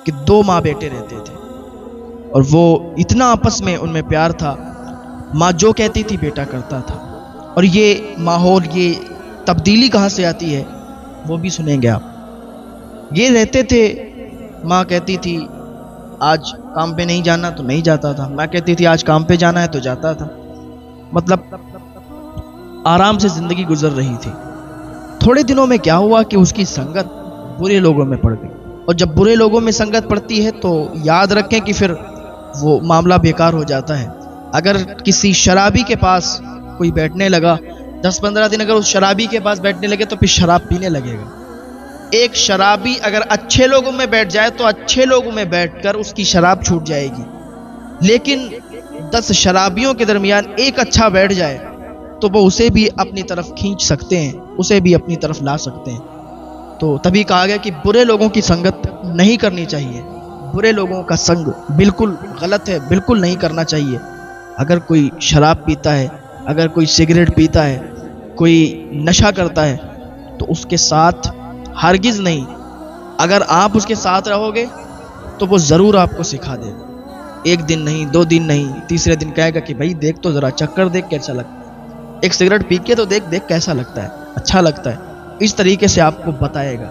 کہ 2 ماں بیٹے رہتے تھے اور وہ اتنا آپس میں ان میں پیار تھا، ماں جو کہتی تھی بیٹا کرتا تھا۔ اور یہ ماحول، یہ تبدیلی کہاں سے آتی ہے وہ بھی سنیں گے آپ۔ یہ رہتے تھے، ماں کہتی تھی آج کام پہ نہیں جانا تو نہیں جاتا تھا، ماں کہتی تھی آج کام پہ جانا ہے تو جاتا تھا۔ مطلب آرام سے زندگی گزر رہی تھی۔ تھوڑے دنوں میں کیا ہوا کہ اس کی سنگت برے لوگوں میں پڑ گئی، اور جب برے لوگوں میں سنگت پڑتی ہے تو یاد رکھیں کہ پھر وہ معاملہ بیکار ہو جاتا ہے۔ اگر کسی شرابی کے پاس کوئی بیٹھنے لگا، 10-15 دن اگر اس شرابی کے پاس بیٹھنے لگے تو پھر شراب پینے لگے گا۔ ایک شرابی اگر اچھے لوگوں میں بیٹھ جائے تو اچھے لوگوں میں بیٹھ کر اس کی شراب چھوٹ جائے گی، لیکن 10 شرابیوں کے درمیان ایک اچھا بیٹھ جائے تو وہ اسے بھی اپنی طرف کھینچ سکتے ہیں، اسے بھی اپنی طرف لا سکتے ہیں۔ تو تبھی کہا گیا کہ برے لوگوں کی سنگت نہیں کرنی چاہیے، برے لوگوں کا سنگ بالکل غلط ہے، بالکل نہیں کرنا چاہیے۔ اگر کوئی شراب پیتا ہے، اگر کوئی سگریٹ پیتا ہے، کوئی نشہ کرتا ہے تو اس کے ساتھ ہرگز نہیں۔ اگر آپ اس کے ساتھ رہو گے تو وہ ضرور آپ کو سکھا دے گا، 1 دن نہیں، 2 دن نہیں، تیسرے دن کہے گا کہ بھائی دیکھ تو ذرا چکر دیکھ کیسا لگتا ہے، ایک سگریٹ پی کے تو دیکھ کیسا لگتا ہے، اچھا لگتا ہے۔ اس طریقے سے آپ کو بتائے گا۔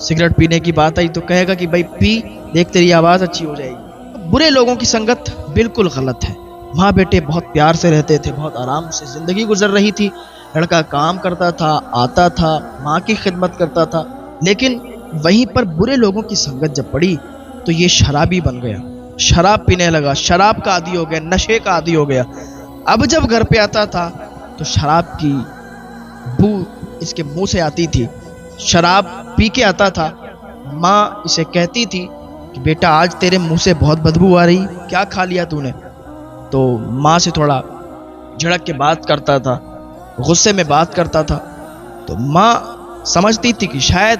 سگریٹ پینے کی بات آئی تو کہے گا کہ بھائی پی، دیکھ تیری آواز اچھی ہو جائے گی۔ برے لوگوں کی سنگت بالکل غلط ہے۔ ماں بیٹے بہت پیار سے رہتے تھے، بہت آرام سے زندگی گزر رہی تھی۔ لڑکا کام کرتا تھا، آتا تھا، ماں کی خدمت کرتا تھا، لیکن وہیں پر برے لوگوں کی سنگت جب پڑی تو یہ شرابی بن گیا، شراب پینے لگا، شراب کا عادی ہو گیا، نشے کا عادی ہو گیا۔ اب جب گھر پہ آتا تھا تو شراب کی بو اس کے منہ سے آتی تھی، شراب پی کے آتا تھا۔ ماں اسے کہتی تھی کہ بیٹا آج تیرے منہ سے بہت بدبو آ رہی، کیا کھا لیا تو نے؟ تو ماں سے تھوڑا جھڑک کے بات کرتا تھا، غصے میں بات کرتا تھا، تو ماں سمجھتی تھی کہ شاید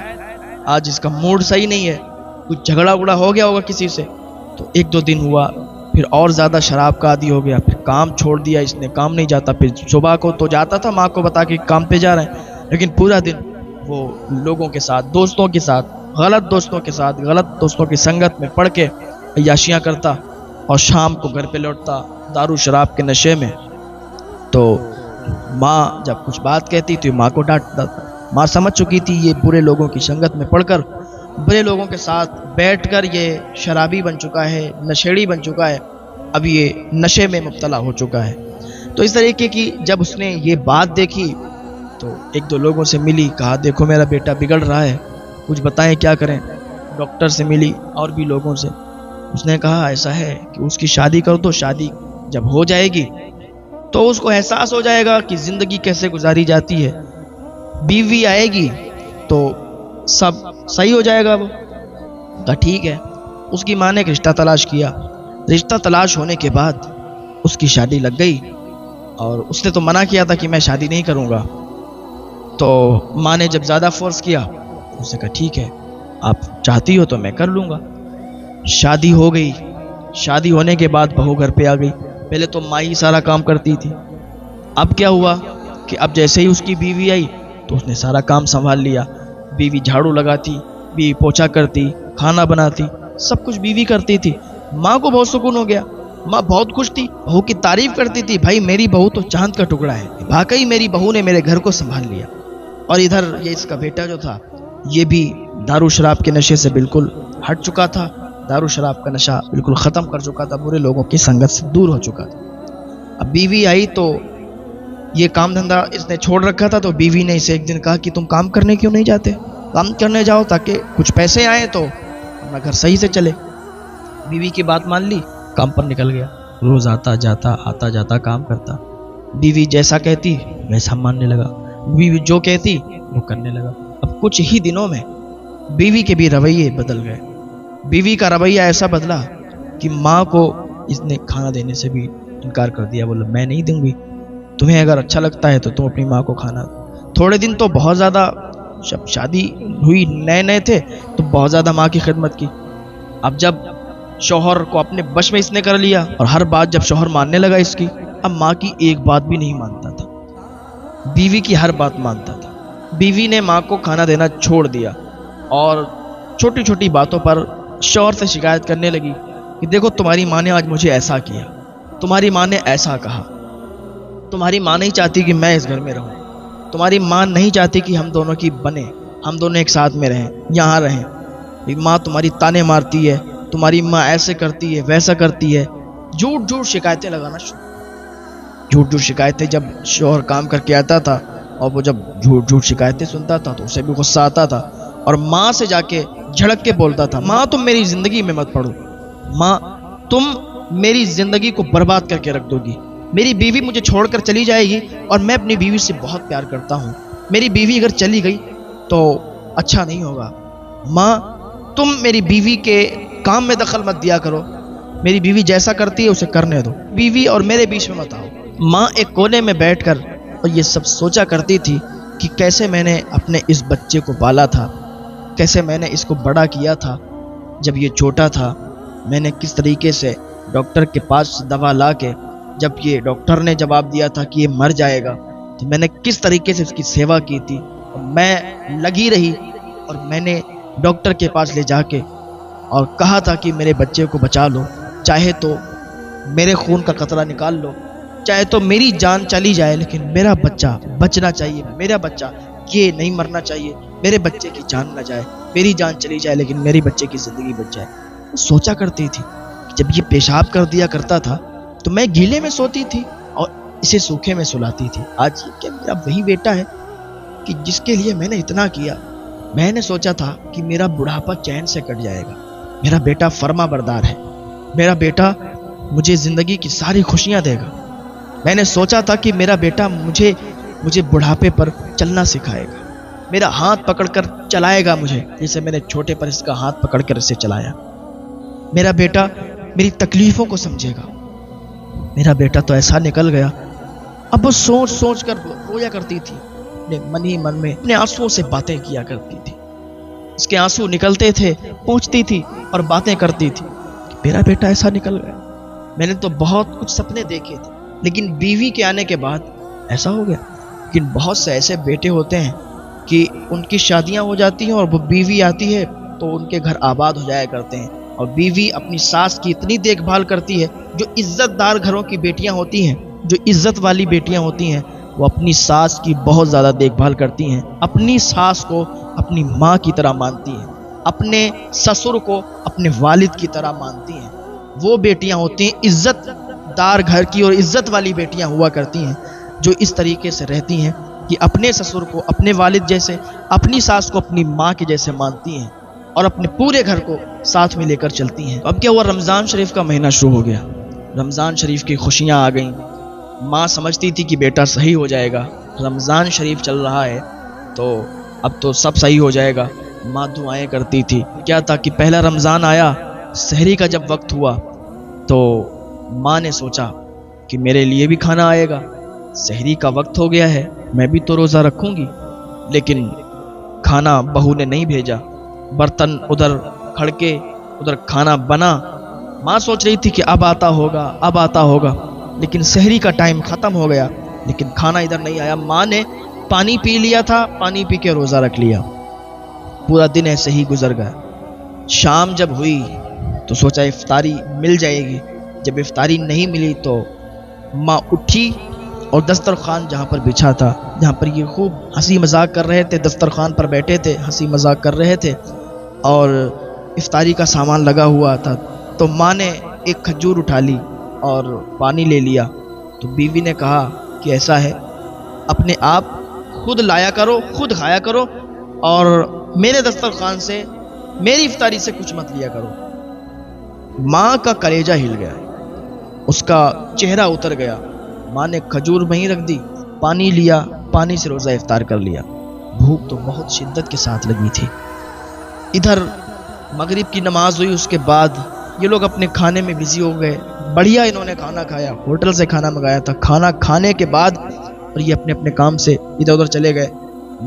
آج اس کا موڈ صحیح نہیں ہے، کچھ جھگڑا اگڑا ہو گیا ہوگا کسی سے۔ تو 1-2 دن ہوا، پھر اور زیادہ شراب کا عادی ہو گیا، پھر کام چھوڑ دیا اس نے، کام نہیں جاتا۔ پھر صبح کو تو جاتا تھا ماں کو بتا کے کام پہ جا رہے ہیں، لیکن پورا دن وہ لوگوں کے ساتھ، دوستوں کے ساتھ، غلط دوستوں کے ساتھ، غلط دوستوں کی سنگت میں پڑھ کے عیاشیاں کرتا، اور شام کو گھر پہ لوٹتا دارو شراب کے نشے میں۔ تو ماں جب کچھ بات کہتی تو ماں کو ڈانٹتا تھا۔ ماں سمجھ چکی تھی یہ برے لوگوں کی سنگت میں پڑھ کر، برے لوگوں کے ساتھ بیٹھ کر یہ شرابی بن چکا ہے، نشیڑی بن چکا ہے، اب یہ نشے میں مبتلا ہو چکا ہے۔ تو اس طریقے کی جب اس نے یہ بات دیکھی تو 1-2 لوگوں سے ملی، کہا دیکھو میرا بیٹا بگڑ رہا ہے، کچھ بتائیں کیا کریں۔ ڈاکٹر سے ملی اور بھی لوگوں سے، اس نے کہا ایسا ہے کہ اس کی شادی کر دو، شادی جب ہو جائے گی تو اس کو احساس ہو جائے گا کہ زندگی کیسے گزاری جاتی ہے، بیوی آئے گی تو سب صحیح ہو جائے گا۔ وہ کہا ٹھیک ہے۔ اس کی ماں نے ایک رشتہ تلاش کیا، رشتہ تلاش ہونے کے بعد اس کی شادی لگ گئی، اور اس نے تو منع کیا تھا کہ میں شادی نہیں کروں گا۔ تو ماں نے جب زیادہ فورس کیا، اس نے کہا ٹھیک ہے آپ چاہتی ہو تو میں کر لوں گا۔ شادی ہو گئی، شادی ہونے کے بعد بہو گھر پہ آ گئی۔ پہلے تو ماں ہی سارا کام کرتی تھی، اب کیا ہوا کہ اب جیسے ہی اس کی بیوی آئی تو اس نے سارا کام سنبھال لیا۔ بیوی جھاڑو لگاتی، بیوی پوچھا کرتی، کھانا بناتی، سب کچھ بیوی کرتی تھی۔ ماں کو بہت سکون ہو گیا، ماں بہت خوش تھی، بہو کی تعریف کرتی تھی، بھائی میری بہو تو چاند کا ٹکڑا ہے، واقعی میری بہو نے میرے گھر کو سنبھال لیا۔ اور ادھر یہ اس کا بیٹا جو تھا یہ بھی دارو شراب کے نشے سے بالکل ہٹ چکا تھا، دارو شراب کا نشہ بالکل ختم کر چکا تھا، برے لوگوں کی سنگت سے دور ہو چکا تھا۔ اب بیوی آئی تو یہ کام دھندا اس نے چھوڑ رکھا تھا، تو بیوی نے اسے ایک دن کہا کہ تم کام کرنے کیوں نہیں جاتے، کام کرنے جاؤ تاکہ کچھ پیسے آئیں تو اپنا گھر صحیح سے چلے۔ بیوی کی بات مان لی، کام پر نکل گیا، روز آتا جاتا کام کرتا۔ بیوی جیسا کہتی ویسا ماننے لگا، بیوی جو کہتی وہ کرنے لگا۔ اب کچھ ہی دنوں میں بیوی کے بھی رویے بدل گئے۔ بیوی کا رویہ ایسا بدلا کہ ماں کو اس نے کھانا دینے سے بھی انکار کر دیا، بولا میں نہیں دوں گی، تمہیں اگر اچھا لگتا ہے تو تم اپنی ماں کو کھانا دو۔ تھوڑے دن تو بہت زیادہ، جب شادی ہوئی نئے تھے تو بہت زیادہ ماں کی خدمت کی۔ اب جب شوہر کو اپنے بش میں اس نے کر لیا اور ہر بات جب شوہر ماننے لگا اس کی، اب ماں کی ایک بات بھی نہیں مانتا تھا، بیوی کی ہر بات مانتا تھا۔ بیوی نے ماں کو کھانا دینا چھوڑ دیا اور چھوٹی چھوٹی باتوں پر شوہر سے شکایت کرنے لگی کہ دیکھو تمہاری ماں نے آج مجھے ایسا کیا، تمہاری ماں نے ایسا کہا، تمہاری ماں نہیں چاہتی کہ میں اس گھر میں رہوں، تمہاری ماں نہیں چاہتی کہ ہم دونوں کی بنے، ہم دونوں ایک ساتھ میں رہیں، یہاں رہیں، ماں تمہاری تانے مارتی ہے، تمہاری ماں ایسے کرتی ہے ویسا کرتی ہے، جھوٹ جھوٹ شکایتیں لگانا شروع، جھوٹ جھوٹ شکایتیں۔ جب شوہر کام کر کے آتا تھا اور وہ جب جھوٹ جھوٹ شکایتیں سنتا تھا تو اسے بھی غصہ آتا تھا اور ماں سے جا کے جھڑک کے بولتا تھا، ماں تم میری زندگی میں مت پڑو، ماں تم میری زندگی کو برباد کر کے رکھ دو گی، میری بیوی مجھے چھوڑ کر چلی جائے گی اور میں اپنی بیوی سے بہت پیار کرتا ہوں، میری بیوی اگر چلی گئی تو اچھا نہیں ہوگا، ماں تم میری بیوی کے کام میں دخل مت دیا کرو، میری بیوی جیسا کرتی ہے اسے کرنے دو، بیوی اور میرے بیچ میں مت آؤ۔ ماں ایک کونے میں بیٹھ کر اور یہ سب سوچا کرتی تھی کہ کیسے میں نے اپنے اس بچے کو پالا تھا، کیسے میں نے اس کو بڑا کیا تھا، جب یہ چھوٹا تھا میں نے کس طریقے سے ڈاکٹر کے پاس دوا لا کے، جب یہ ڈاکٹر نے جواب دیا تھا کہ یہ مر جائے گا تو میں نے کس طریقے سے اس کی سیوا کی تھی، میں لگی رہی اور میں نے ڈاکٹر کے پاس لے جا کے اور کہا تھا کہ میرے بچے کو بچا لو، چاہے تو میرے خون کا قطرہ نکال لو، چاہے تو میری جان چلی جائے لیکن میرا بچہ بچنا چاہیے، میرا بچہ یہ نہیں مرنا چاہیے، میرے بچے کی جان نہ جائے، میری جان چلی جائے لیکن میری بچے کی زندگی بچ جائے۔ سوچا کرتی تھی کہ جب یہ پیشاب کر دیا کرتا تھا تو میں گیلے میں سوتی تھی اور اسے سوکھے میں سلاتی تھی، آج یہ کہ میرا وہی بیٹا ہے کہ جس کے لیے میں نے اتنا کیا، میں نے سوچا تھا کہ میرا بڑھاپا چین سے کٹ جائے گا، میرا بیٹا فرما بردار ہے، میرا بیٹا مجھے زندگی کی ساری خوشیاں دے گا، میں نے سوچا تھا کہ میرا بیٹا مجھے بڑھاپے پر چلنا سکھائے گا، میرا ہاتھ پکڑ کر چلائے گا مجھے جیسے میں نے چھوٹے پر اس کا ہاتھ پکڑ کر اسے چلایا، میرا بیٹا میری تکلیفوں کو سمجھے گا، میرا بیٹا تو ایسا نکل گیا۔ اب وہ سوچ سوچ کر رویا کرتی تھی، اپنے من ہی من میں اپنے آنسوؤں سے باتیں کیا کرتی تھی، اس کے آنسو نکلتے تھے، پوچھتی تھی اور باتیں کرتی تھی، میرا بیٹا ایسا نکل گیا، میں نے تو بہت کچھ سپنے دیکھے تھے لیکن بیوی کے آنے کے بعد ایسا ہو گیا۔ لیکن بہت سے ایسے بیٹے ہوتے ہیں کہ ان کی شادیاں ہو جاتی ہیں اور وہ بیوی آتی ہے تو ان کے گھر آباد ہو جایا کرتے ہیں، اور بیوی اپنی ساس کی اتنی دیکھ بھال کرتی ہے، جو عزت دار گھروں کی بیٹیاں ہوتی ہیں، جو عزت والی بیٹیاں ہوتی ہیں، وہ اپنی ساس کی بہت زیادہ دیکھ بھال کرتی ہیں، اپنی ساس کو اپنی ماں کی طرح مانتی ہیں، اپنے سسر کو اپنے والد کی طرح مانتی ہیں، وہ بیٹیاں ہوتی ہیں عزت دار گھر کی اور عزت والی بیٹیاں ہوا کرتی ہیں جو اس طریقے سے رہتی ہیں کہ اپنے سسر کو اپنے والد جیسے، اپنی ساس کو اپنی ماں کے جیسے مانتی ہیں اور اپنے پورے گھر کو ساتھ میں لے کر چلتی ہیں۔ اب کیا ہوا، رمضان شریف کا مہینہ شروع ہو گیا، رمضان شریف کی خوشیاں آ گئیں، ماں سمجھتی تھی کہ بیٹا صحیح ہو جائے گا، رمضان شریف چل رہا ہے تو اب تو سب صحیح ہو جائے گا، ماں دعائیں کرتی تھی۔ کیا تھا کہ پہلا رمضان آیا، سحری کا جب وقت ہوا تو ماں نے سوچا کہ میرے لیے بھی کھانا آئے گا، سحری کا وقت ہو گیا ہے، میں بھی تو روزہ رکھوں گی، لیکن کھانا بہو نے نہیں بھیجا، برتن ادھر کھڑکے ادھر کھانا بنا، ماں سوچ رہی تھی کہ اب آتا ہوگا، لیکن سحری کا ٹائم ختم ہو گیا لیکن کھانا ادھر نہیں آیا۔ ماں نے پانی پی لیا تھا، پانی پی کے روزہ رکھ لیا، پورا دن ایسے ہی گزر گیا۔ شام جب ہوئی تو سوچا افطاری مل جائے گی، جب افطاری نہیں ملی تو ماں اٹھی اور دسترخوان جہاں پر بچھا تھا، جہاں پر یہ خوب ہنسی مذاق کر رہے تھے، دسترخوان پر بیٹھے تھے، ہنسی مذاق کر رہے تھے اور افطاری کا سامان لگا ہوا تھا، تو ماں نے ایک کھجور اٹھا لی اور پانی لے لیا، تو بیوی نے کہا کہ ایسا ہے اپنے آپ خود لایا کرو، خود کھایا کرو اور میرے دسترخوان سے، میری افطاری سے کچھ مت لیا کرو۔ ماں کا کلیجہ ہل گیا، اس کا چہرہ اتر گیا، ماں نے کھجور وہیں رکھ دی، پانی لیا، پانی سے روزہ افطار کر لیا۔ بھوک تو بہت شدت کے ساتھ لگی تھی۔ ادھر مغرب کی نماز ہوئی، اس کے بعد یہ لوگ اپنے کھانے میں بزی ہو گئے، بڑھیا انہوں نے کھانا کھایا، ہوٹل سے کھانا منگایا تھا، کھانا کھانے کے بعد اور یہ اپنے اپنے کام سے ادھر ادھر چلے گئے۔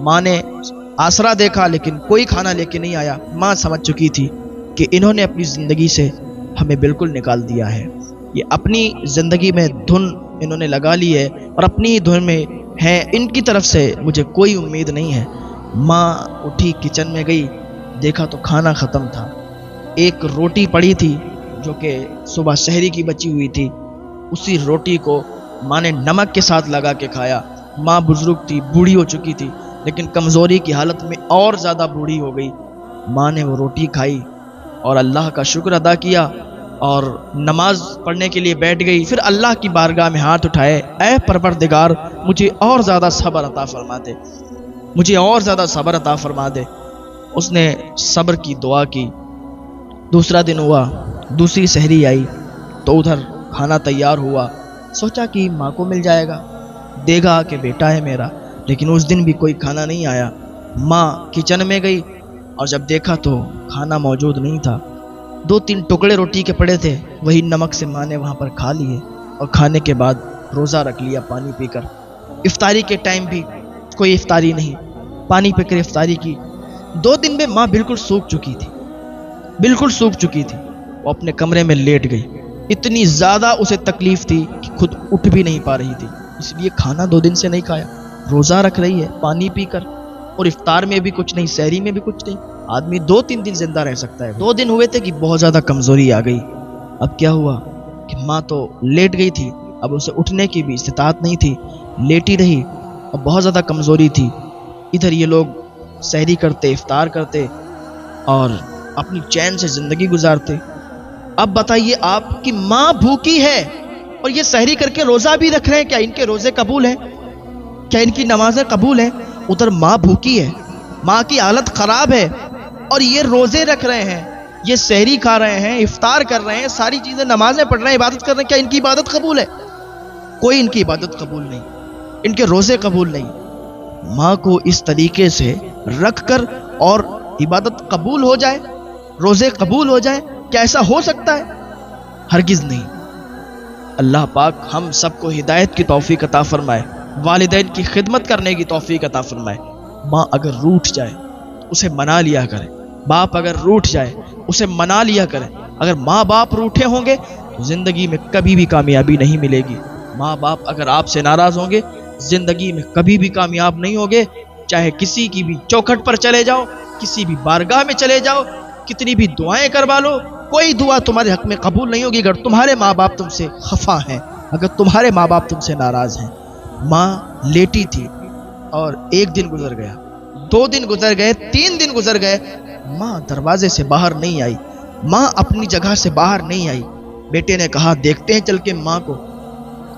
ماں نے آسرا دیکھا لیکن کوئی کھانا لے کے نہیں آیا، ماں سمجھ چکی تھی کہ انہوں نے اپنی زندگی سے ہمیں بالکل نکال دیا ہے، یہ اپنی زندگی میں دھن انہوں نے لگا لی ہے اور اپنی دھن میں ہیں، ان کی طرف سے مجھے کوئی امید نہیں ہے۔ ماں اٹھی، کچن میں گئی، دیکھا تو کھانا ختم تھا، ایک روٹی پڑی تھی جو کہ صبح سحری کی بچی ہوئی تھی، اسی روٹی کو ماں نے نمک کے ساتھ لگا کے کھایا۔ ماں بزرگ تھی، بوڑھی ہو چکی تھی، لیکن کمزوری کی حالت میں اور زیادہ بوڑھی ہو گئی۔ ماں نے وہ روٹی کھائی اور اللہ کا شکر ادا کیا اور نماز پڑھنے کے لیے بیٹھ گئی۔ پھر اللہ کی بارگاہ میں ہاتھ اٹھائے، اے پروردگار مجھے اور زیادہ صبر عطا فرما دے، مجھے اور زیادہ صبر عطا فرما دے۔ اس نے صبر کی دعا کی۔ دوسرا دن ہوا، دوسری سحری آئی تو ادھر کھانا تیار ہوا۔ سوچا کہ ماں کو مل جائے گا، دے گا کہ بیٹا ہے میرا، لیکن اس دن بھی کوئی کھانا نہیں آیا۔ ماں کچن میں گئی اور جب دیکھا تو کھانا موجود نہیں تھا۔ 2-3 ٹکڑے روٹی کے پڑے تھے، وہی نمک سے ماں نے وہاں پر کھا لیے اور کھانے کے بعد روزہ رکھ لیا پانی پی کر۔ افطاری کے ٹائم بھی کوئی افطاری نہیں، پانی پی کر افطاری کی۔ 2 دن میں ماں بالکل سوکھ چکی تھی، بالکل سوکھ چکی تھی۔ وہ اپنے کمرے میں لیٹ گئی، اتنی زیادہ اسے تکلیف تھی کہ خود اٹھ بھی نہیں پا رہی تھی، اس لیے کھانا 2 دن سے نہیں کھایا، روزہ رکھ رہی ہے پانی پی کر، اور افطار میں بھی کچھ نہیں، سحری میں بھی کچھ نہیں۔ آدمی 2-3 دن زندہ رہ سکتا ہے، 2 دن ہوئے تھے کہ بہت زیادہ کمزوری آ گئی۔ اب کیا ہوا کہ ماں تو لیٹ گئی تھی، اب اسے اٹھنے کی بھی استطاعت نہیں تھی، لیٹی رہی اور بہت زیادہ کمزوری تھی۔ ادھر یہ لوگ سحری کرتے، افطار کرتے اور اپنی چین سے زندگی گزارتے۔ اب بتائیے آپ کی ماں بھوکی ہے اور یہ سحری کر کے روزہ بھی رکھ رہے ہیں، کیا ان کے روزے قبول ہیں؟ کیا ان کی نمازیں قبول ہیں؟ ادھر ماں بھوکی ہے، ماں کی حالت خراب ہے اور یہ روزے رکھ رہے ہیں، یہ سحری کھا رہے ہیں، افطار کر رہے ہیں، ساری چیزیں، نمازیں پڑھ رہے ہیں، عبادت کر رہے ہیں، کیا ان کی عبادت قبول ہے؟ کوئی ان کی عبادت قبول نہیں، ان کے روزے قبول نہیں۔ ماں کو اس طریقے سے رکھ کر اور عبادت قبول ہو جائے، روزے قبول ہو جائے، کیا ایسا ہو سکتا ہے؟ ہرگز نہیں۔ اللہ پاک ہم سب کو ہدایت کی توفیق عطا فرمائے، والدین کی خدمت کرنے کی توفیق عطا فرمائے۔ ماں اگر روٹھ جائے اسے منا لیا کرے، باپ اگر روٹھ جائے اسے منا لیا کرے۔ اگر ماں باپ روٹھے ہوں گے تو زندگی میں کبھی بھی کامیابی نہیں ملے گی۔ ماں باپ اگر آپ سے ناراض ہوں گے زندگی میں کبھی بھی کامیاب نہیں ہوگے، چاہے کسی کی بھی چوکھٹ پر چلے جاؤ، کسی بھی بارگاہ میں چلے جاؤ، کتنی بھی دعائیں کروا لو، کوئی دعا تمہارے حق میں قبول نہیں ہوگی اگر تمہارے ماں باپ تم سے خفا ہیں، اگر تمہارے ماں باپ تم سے ناراض ہیں۔ ماں لیٹی تھی اور 1 دن گزر گیا، 2 دن گزر گئے، 3 دن گزر گئے، ماں دروازے سے باہر نہیں آئی، ماں اپنی جگہ سے باہر نہیں آئی۔ بیٹے نے کہا دیکھتے ہیں چل کے ماں کو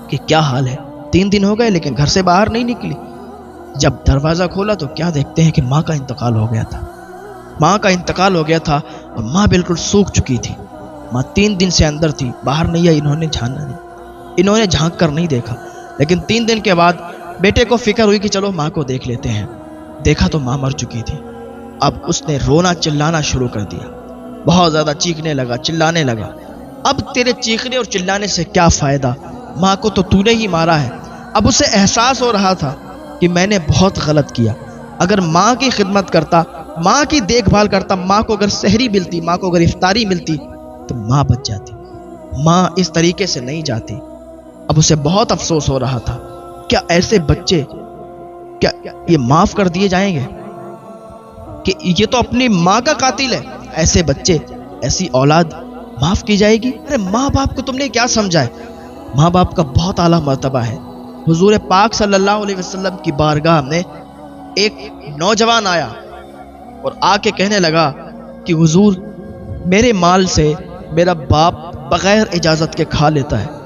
کہ کیا حال ہے، 3 دن ہو گئے لیکن گھر سے باہر نہیں نکلی۔ جب دروازہ کھولا تو کیا دیکھتے ہیں کہ ماں کا انتقال ہو گیا تھا، ماں کا انتقال ہو گیا تھا اور ماں بالکل سوکھ چکی تھی۔ ماں 3 دن سے اندر تھی، باہر نہیں آئی، انہوں نے جھاننا نہیں، انہوں نے جھانک کر نہیں دیکھا۔ لیکن 3 دن کے بعد بیٹے کو فکر ہوئی کہ چلو ماں کو دیکھ لیتے ہیں، دیکھا تو ماں مر چکی تھی۔ اب اس نے رونا چلانا شروع کر دیا، بہت زیادہ چیخنے لگا، چلانے لگا۔ اب تیرے چیخنے اور چلانے سے کیا فائدہ، ماں کو تو نے ہی مارا ہے۔ اب اسے احساس ہو رہا تھا کہ میں نے بہت غلط کیا، اگر ماں کی خدمت کرتا، ماں کی دیکھ بھال کرتا، ماں کو اگر سحری ملتی، ماں کو اگر افطاری ملتی تو ماں بچ جاتی، ماں اس طریقے سے نہیں جاتی۔ اب اسے بہت افسوس ہو رہا تھا، کیا ایسے بچے کیا یہ معاف کر دیے جائیں گے کہ یہ تو اپنی ماں کا قاتل ہے، ایسے بچے، ایسی اولاد معاف کی جائے گی؟ ارے ماں باپ کو تم نے کیا سمجھا ہے؟ ماں باپ کا بہت اعلیٰ مرتبہ ہے۔ حضور پاک صلی اللہ علیہ وسلم کی بارگاہ میں ایک نوجوان آیا اور آ کے کہنے لگا کہ حضور میرے مال سے میرا باپ بغیر اجازت کے کھا لیتا ہے۔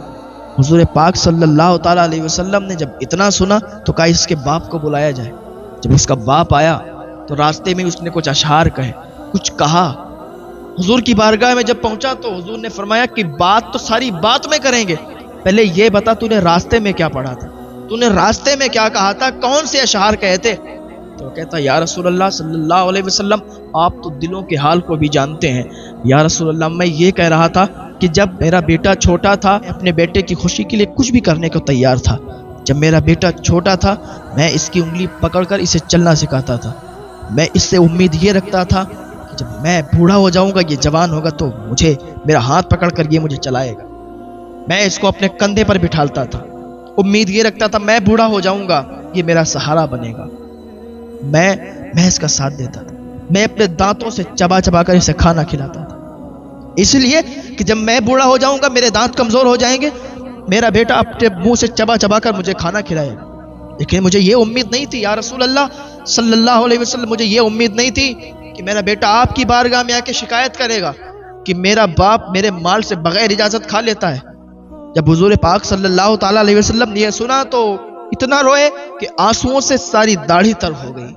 حضور پاک صلی اللہ تعالیٰ علیہ وسلم نے جب اتنا سنا تو کہا اس کے باپ کو بلایا جائے۔ جب اس کا باپ آیا تو راستے میں اس نے کچھ اشعار کہے، کچھ کہا۔ حضور کی بارگاہ میں جب پہنچا تو حضور نے فرمایا کہ بات تو ساری بات میں کریں گے، پہلے یہ بتا تو نے راستے میں کیا پڑھا تھا، تو نے راستے میں کیا کہا تھا، کون سے اشعار کہے تھے؟ تو کہتا یا رسول اللہ صلی اللہ علیہ وسلم آپ تو دلوں کے حال کو بھی جانتے ہیں، یا رسول اللہ میں یہ کہہ رہا تھا کہ جب میرا بیٹا چھوٹا تھا اپنے بیٹے کی خوشی کے لیے کچھ بھی کرنے کو تیار تھا۔ جب میرا بیٹا چھوٹا تھا میں اس کی انگلی پکڑ کر اسے چلنا سکھاتا تھا، میں اس سے امید یہ رکھتا تھا کہ جب میں بوڑھا ہو جاؤں گا، یہ جوان ہوگا تو مجھے میرا ہاتھ پکڑ کر یہ مجھے چلائے گا، میں اس کو اپنے کندھے پر بٹھالتا تھا، امید یہ رکھتا تھا میں بوڑھا ہو جاؤں گا یہ میرا سہارا بنے گا، میں اس کا ساتھ دیتا تھا، میں اپنے دانتوں سے چبا چبا کر اسے کھانا کھلاتا تھا، اس لیے کہ جب میں بوڑھا ہو جاؤں گا، میرے دانت کمزور ہو جائیں گے، میرا بیٹا اپنے منہ سے چبا چبا کر مجھے کھانا کھلائے گا۔ لیکن مجھے یہ امید نہیں تھی یا رسول اللہ صلی اللہ علیہ وسلم، مجھے یہ امید نہیں تھی کہ میرا بیٹا آپ کی بارگاہ میں آ کے شکایت کرے گا کہ میرا باپ میرے مال سے بغیر اجازت کھا لیتا ہے۔ جب حضور پاک صلی اللہ تعالیٰ علیہ وسلم نے یہ سنا تو اتنا روئے کہ آنسوؤں سے ساری داڑھی تر ہو گئی۔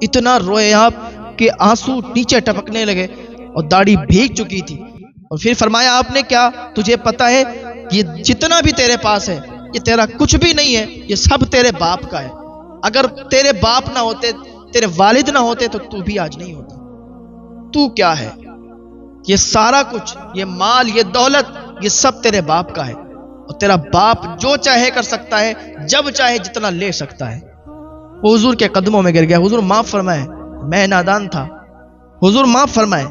اتنا روئے آپ کہ آنسو نیچے ٹپکنے لگے اور داڑھی بھیگ چکی تھی۔ اور پھر فرمایا آپ نے، کیا تجھے پتا ہے یہ جتنا بھی تیرے پاس ہے یہ تیرا کچھ بھی نہیں ہے، یہ سب تیرے باپ کا ہے۔ اگر تیرے باپ نہ ہوتے، تیرے والد نہ ہوتے تو بھی آج نہیں ہوتا۔ تو کیا ہے؟ یہ سارا کچھ، یہ مال، یہ دولت، یہ سب تیرے باپ کا ہے، اور تیرا باپ جو چاہے کر سکتا ہے، جب چاہے جتنا لے سکتا ہے۔ وہ حضور کے قدموں میں گر گیا، حضور معاف فرمائے، میں نادان تھا، حضور معاف فرمائے،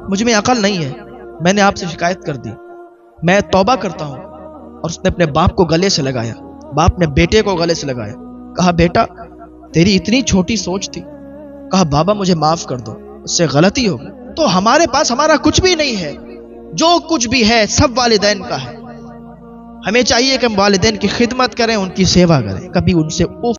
مجھ میں عقل نہیں ہے، میں نے آپ سے شکایت کر دی، میں توبہ کرتا ہوں۔ اور اس نے اپنے باپ کو گلے سے لگایا، باپ نے بیٹے کو گلے سے لگایا، کہا بیٹا تیری اتنی چھوٹی سوچ تھی، کہا بابا مجھے معاف کر دو، اس سے غلطی ہو گئی۔ تو ہمارے پاس ہمارا کچھ بھی نہیں ہے، جو کچھ بھی ہے سب والدین کا ہے۔ ہمیں چاہیے کہ ہم والدین کی خدمت کریں، ان کی سیوا کریں، کبھی ان سے